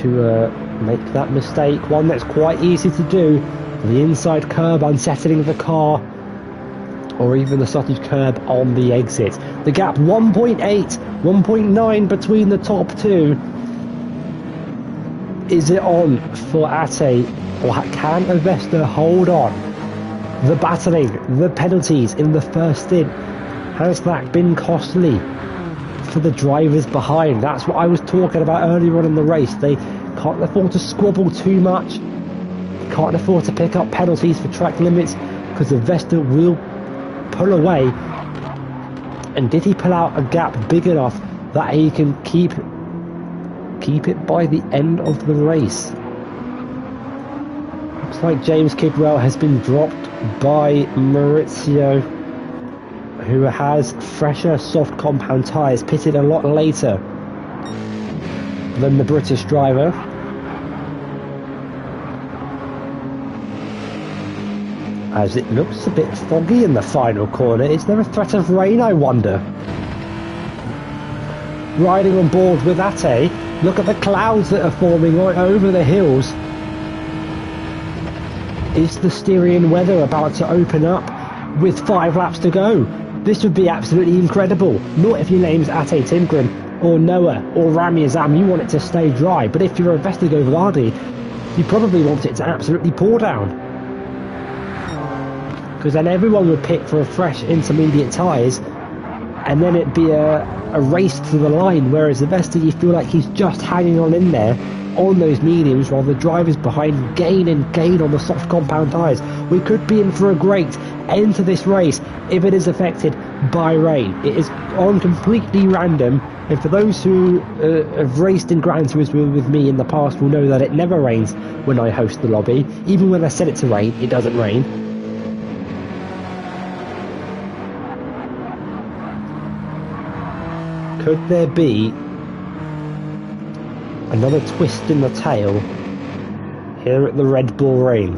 A: to make that mistake, one that's quite easy to do. The inside curb unsettling the car, or even the sausage curb on the exit. The gap 1.8, 1.9 between the top 2. Is it on for Ate, or can Avesta hold on? The battling, the penalties in the first stint, has that been costly for the drivers behind? That's what I was talking about earlier on in the race. They can't afford to squabble too much Can't afford to pick up penalties for track limits because the Vesta will pull away. And did he pull out a gap big enough that he can keep it by the end of the race? Looks like James Kidwell has been dropped by Maurizio, who has fresher soft compound tyres, pitted a lot later than the British driver. As it looks a bit foggy in the final corner. Is there a threat of rain, I wonder? Riding on board with Ate, look at the clouds that are forming right over the hills. Is the Styrian weather about to open up with 5 laps to go? This would be absolutely incredible. Not if your name's Ate Timgren or Noah or Rami Azam, you want it to stay dry. But if you're a Vestago Vardy, you probably want it to absolutely pour down. Because then everyone would pick for a fresh intermediate tyres, and then it'd be a race to the line, whereas the Vesta, you feel like he's just hanging on in there on those mediums while the drivers behind gain and gain on the soft compound tyres. We could be in for a great end to this race if it is affected by rain. It is on completely random, and for those who have raced in Gran Turismo with me in the past will know that it never rains when I host the lobby. Even when I set it to rain, it doesn't rain. Could there be another twist in the tail here at the Red Bull Ring?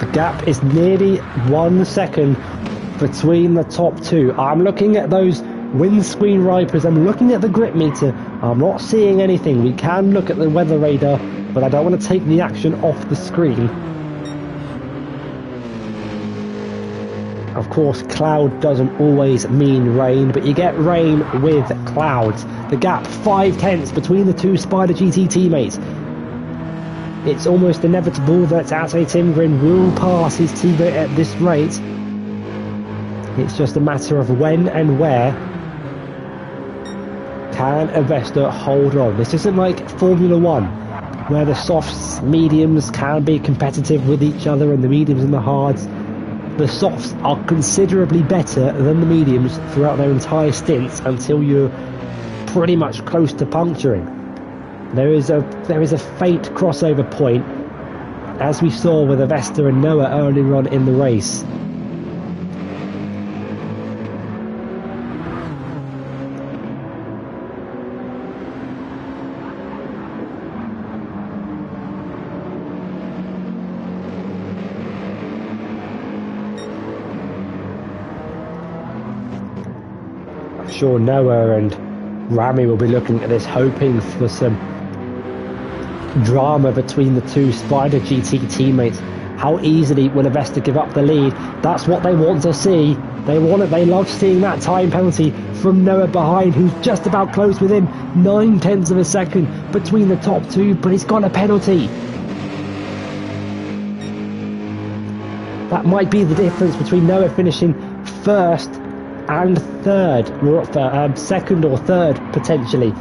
A: The gap is nearly 1 second between the top two. I'm looking at those windscreen wipers, I'm looking at the grip meter, I'm not seeing anything. We can look at the weather radar, but I don't want to take the action off the screen. Of course, cloud doesn't always mean rain, but you get rain with clouds. The gap 5/10 between the two Spider GT teammates. It's almost inevitable that Ate Timgren will pass his teammate at this rate. It's just a matter of when and where. Can a Vesta hold on? This isn't like Formula 1, where the softs, mediums can be competitive with each other and the mediums and the hards. The softs are considerably better than the mediums throughout their entire stints until you're pretty much close to puncturing. There is a faint crossover point, as we saw with Vesta and Noah earlier on in the race. I'm sure Noah and Rami will be looking at this, hoping for some drama between the two Spider GT teammates. How easily will Vesta give up the lead? That's what they want to see. They love seeing that time penalty from Noah behind, who's just about close, within 9/10 of a second between the top two, but he's got a penalty. That might be the difference between Noah finishing first and third, second or third potentially.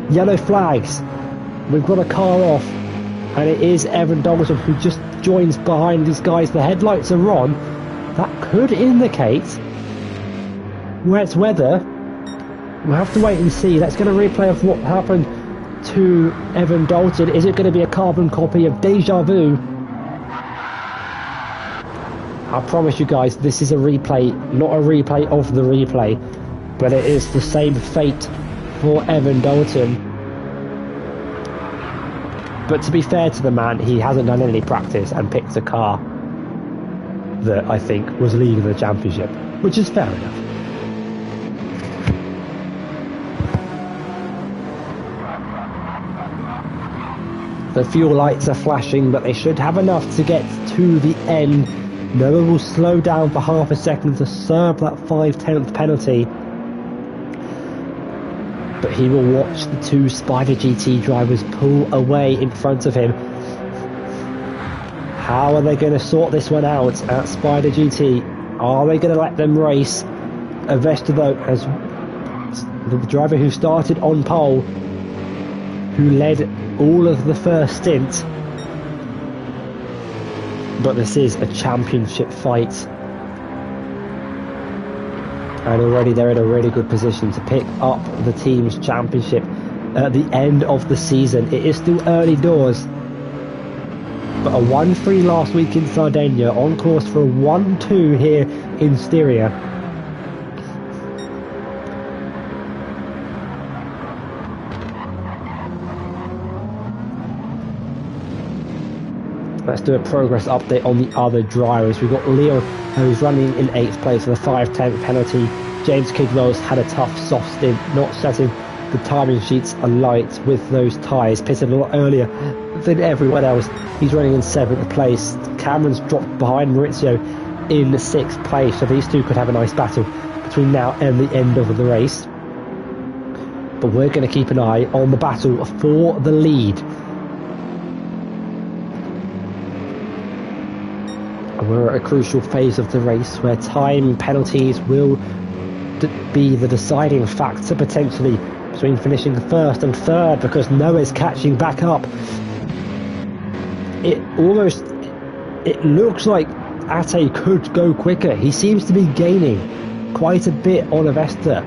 A: Yellow flags. We've got a car off, and it is Evan Dalton who just joins behind these guys. The headlights are on. That could indicate wet weather. We'll have to wait and see. Let's get a replay of what happened to Evan Dalton. Is it going to be a carbon copy of Deja Vu? I promise you guys, this is a replay, not a replay of the replay, but it is the same fate for Evan Dalton. But to be fair to the man, he hasn't done any practice and picked a car that I think was leading the championship, which is fair enough. The fuel lights are flashing, but they should have enough to get to the end. Noah will slow down for half a second to serve that 5/10 penalty. But he will watch the two Spider GT drivers pull away in front of him. How are they going to sort this one out at Spider GT? Are they going to let them race Avesta, though, has the driver who started on pole, who led all of the first stint. But this is a championship fight. And already they're in a really good position to pick up the team's championship at the end of the season. It is still early doors, but a 1-3 last week in Sardinia, on course for a 1-2 here in Styria. Let's do a progress update on the other drivers. We've got Leo, who's running in 8th place with a 5/10 penalty. James Kidwell's had a tough, soft stint, not setting the timing sheets alight with those tyres. Pitted a lot earlier than everyone else. He's running in 7th place. Cameron's dropped behind Maurizio in 6th place, so these two could have a nice battle between now and the end of the race. But we're going to keep an eye on the battle for the lead. We're at a crucial phase of the race where time penalties will be the deciding factor potentially between finishing 1st and 3rd, because Noah's catching back up. It looks like Ate could go quicker. He seems to be gaining quite a bit on Avesta,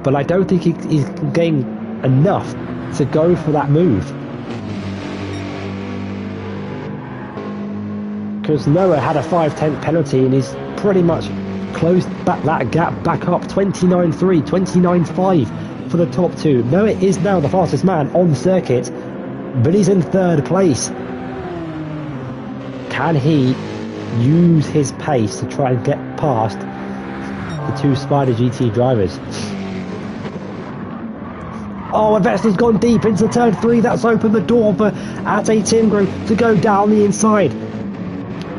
A: but I don't think he's gaining enough to go for that move. Because Noah had a 5/10 penalty and he's pretty much closed back that gap back up. 29.3, 29.5 for the top two. Noah is now the fastest man on the circuit, but he's in 3rd place. Can he use his pace to try and get past the two Spider GT drivers? Oh, Avesta's gone deep into turn 3. That's opened the door for Ate Timgren to go down the inside.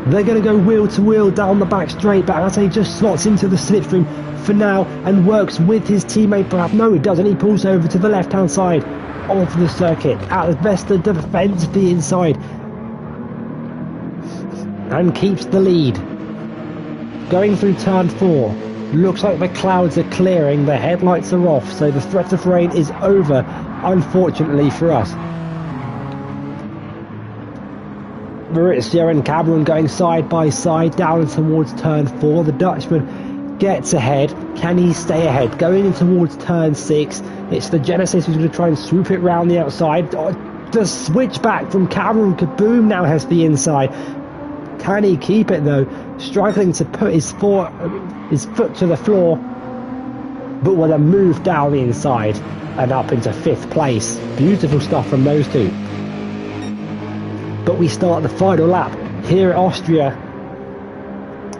A: They're going to go wheel to wheel down the back straight, but Ate just slots into the slipstream for now and works with his teammate perhaps. No, he doesn't. He pulls over to the left-hand side of the circuit. Avesta defends the inside and keeps the lead. Going through turn 4. Looks like the clouds are clearing, the headlights are off, so the threat of rain is over, unfortunately for us. Maurizio and Cameron going side by side down towards turn 4. The Dutchman gets ahead. Can he stay ahead? Going in towards turn 6. It's the Genesis who's going to try and swoop it round the outside. The switchback from Cameron Kaboom now has the inside. Can he keep it though? Struggling to put his foot to the floor, but with a move down the inside and up into 5th place. Beautiful stuff from those two. But we start the final lap here at Austria.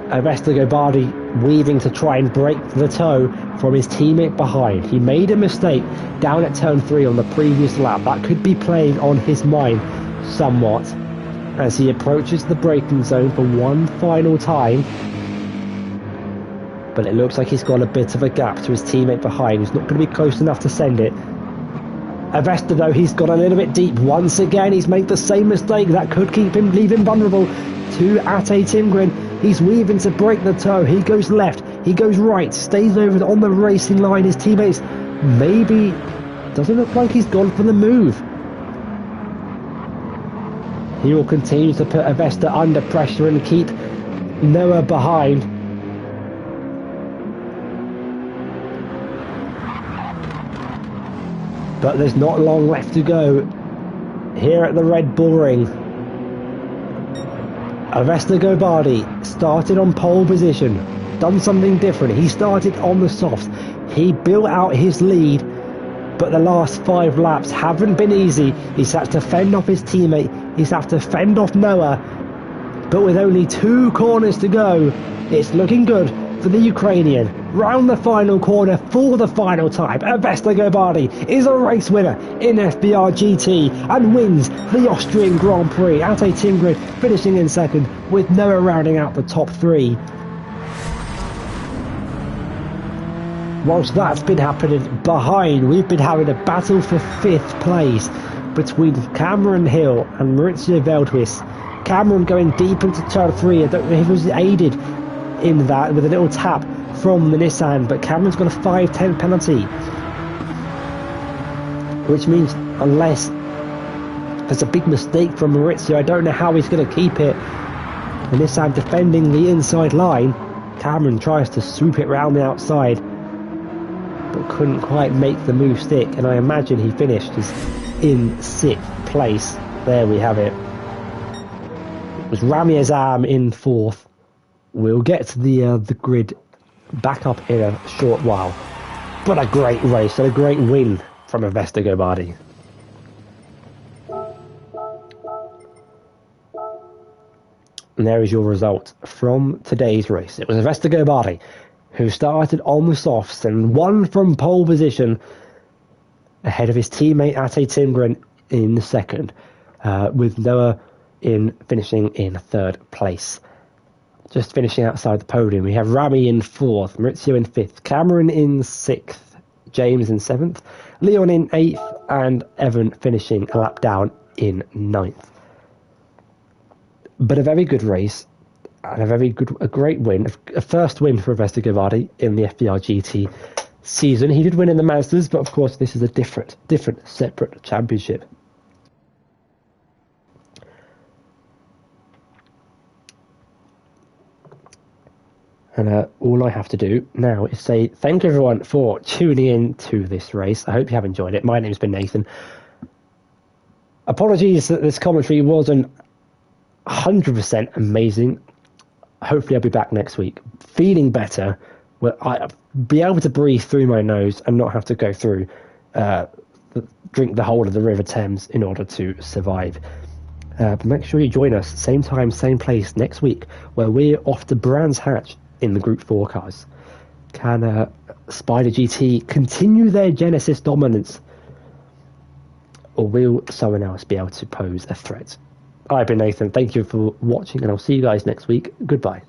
A: Avesta Gobardi weaving to try and break the toe from his teammate behind. He made a mistake down at turn 3 on the previous lap. That could be playing on his mind somewhat as he approaches the braking zone for one final time. But it looks like he's got a bit of a gap to his teammate behind. He's not going to be close enough to send it. Avesta, though, he's got a little bit deep. Once again, he's made the same mistake. That could leave him vulnerable to Ate Timgren. He's weaving to break the toe. He goes left. He goes right. Stays over on the racing line. His teammates maybe... Doesn't look like he's gone for the move. He will continue to put Avesta under pressure and keep Noah behind. But there's not long left to go here at the Red Bull Ring. Avesta Gobardi started on pole position, done something different. He started on the softs. He built out his lead, but the last 5 laps haven't been easy. He's had to fend off his teammate. He's had to fend off Noah. But with only 2 corners to go, it's looking good for the Ukrainian. Round the final corner for the final time, Avesta Gobardi is a race winner in FVR GT and wins the Austrian Grand Prix. Ate Timgren finishing in 2nd with Noah rounding out the top 3. Whilst that's been happening behind, we've been having a battle for 5th place between Cameron Hill and Maurizio Veldhuis. Cameron going deep into turn 3. I don't know if he was aided in that with a little tap from the Nissan, but Cameron's got a 5-10 penalty, which means unless there's a big mistake from Maurizio, I don't know how he's going to keep it. The Nissan defending the inside line. Cameron tries to swoop it round the outside, but couldn't quite make the move stick, and I imagine he finished in 6th place. There we have it. It was Rami Azam in 4th. We'll get to the grid back up in a short while. But a great race and a great win from Vestigo Bardi. And there is your result from today's race. It was Vestigo Bardi who started on the softs and won from pole position ahead of his teammate Ate Timgren in the second, with Noah finishing in 3rd place. Just finishing outside the podium, we have Rami in 4th, Maurizio in 5th, Cameron in 6th, James in 7th, Leon in 8th, and Evan finishing a lap down in 9th. But a very good race, and a great win, a first win for Vestigo Bardi in the FVR GT season. He did win in the Mazdas, but of course this is a different, separate championship. And all I have to do now is say thank you everyone for tuning in to this race. I hope you have enjoyed it. My name's been Nathan. Apologies that this commentary wasn't 100% amazing. Hopefully I'll be back next week feeling better, where I'll be able to breathe through my nose and not have to go through drink the whole of the River Thames in order to survive. But make sure you join us same time, same place next week, where we're off to Brands Hatch in the Group 4 cars. Can Spider GT continue their Genesis dominance, or will someone else be able to pose a threat? I've been Nathan, thank you for watching, and I'll see you guys next week. Goodbye.